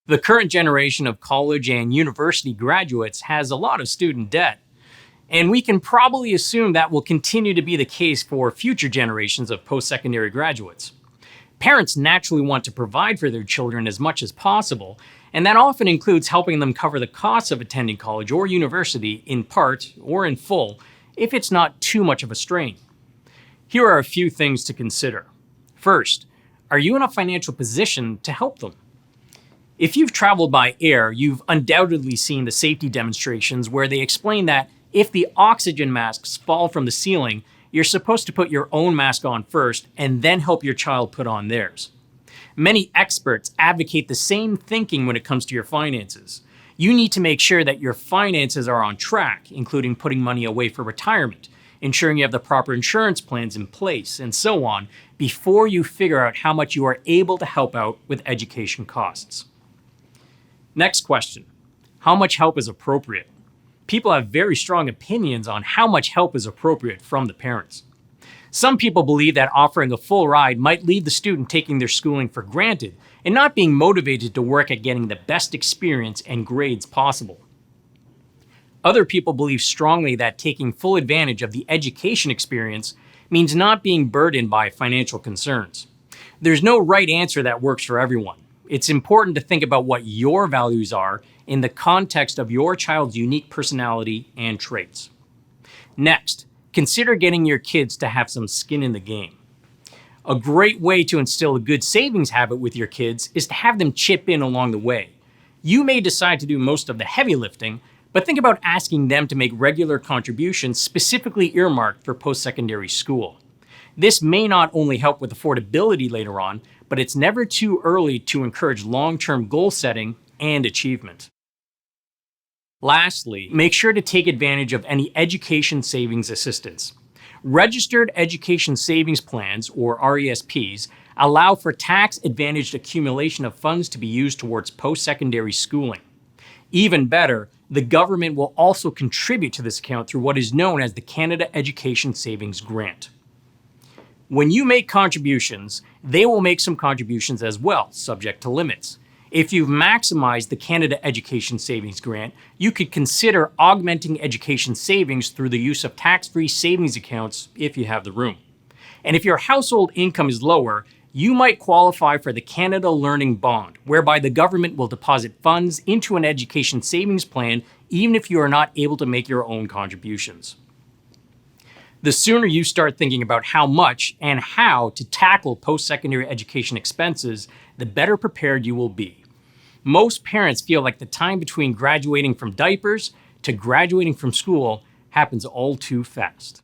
The current generation of college and university graduates has a lot of student debt, and we can probably assume that will continue to be the case for future generations of post secondary graduates. Parents naturally want to provide for their children as much as possible, and that often includes helping them cover the costs of attending college or university in part or in full if it's not too much of a strain. Here are a few things to consider. First, are you in a financial position to help them? If you've traveled by air, you've undoubtedly seen the safety demonstrations where they explain that if the oxygen masks fall from the ceiling, you're supposed to put your own mask on first and then help your child put on theirs. Many experts advocate the same thinking when it comes to your finances. You need to make sure that your finances are on track, including putting money away for retirement, ensuring you have the proper insurance plans in place, and so on, before you figure out how much you are able to help out with education costs. Next question. How much help is appropriate? People have very strong opinions on how much help is appropriate from the parents. Some people believe that offering a full ride might leave the student taking their schooling for granted and not being motivated to work at getting the best experience and grades possible. Other people believe strongly that taking full advantage of the education experience means not being burdened by financial concerns. There's no right answer that works for everyone. It's important to think about what your values are in the context of your child's unique personality and traits. Next, consider getting your kids to have some skin in the game. A great way to instill a good savings habit with your kids is to have them chip in along the way. You may decide to do most of the heavy lifting, but think about asking them to make regular contributions specifically earmarked for post-secondary school. This may not only help with affordability later on, but it's never too early to encourage long-term goal setting and achievement. Lastly, make sure to take advantage of any education savings assistance. Registered Education Savings Plans, or RESPs, allow for tax-advantaged accumulation of funds to be used towards post-secondary schooling. Even better, the government will also contribute to this account through what is known as the Canada Education Savings Grant. When you make contributions, they will make some contributions as well, subject to limits. If you've maximized the Canada Education Savings Grant, you could consider augmenting education savings through the use of tax-free savings accounts if you have the room. And if your household income is lower, you might qualify for the Canada Learning Bond, whereby the government will deposit funds into an education savings plan even if you are not able to make your own contributions. The sooner you start thinking about how much and how to tackle post-secondary education expenses, the better prepared you will be. Most parents feel like the time between graduating from diapers to graduating from school happens all too fast.